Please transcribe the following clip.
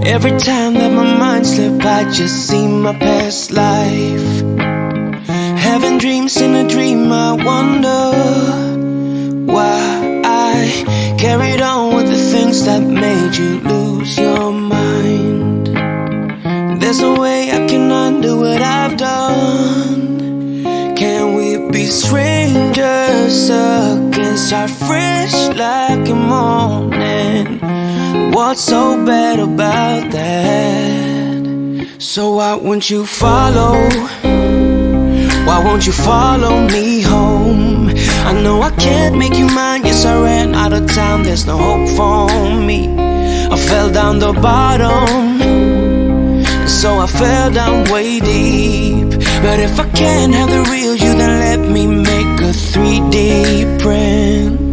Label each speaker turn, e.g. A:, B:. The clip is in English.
A: Every time that my mind slips, I just see my past life. Having dreams in a dream, I wonder why I carried on with the things that made you lose your mind. There's no way I can undo what I've done. Can we be strangers again? Start fresh like a morning. What's so bad about that? So why won't you follow? Why won't you follow me home? I know I can't make you mine. Yes, I ran out of time. There's no hope for me. I fell down the bottom, so I fell down way deep. But if I can't have the real you, then let me make a 3D print.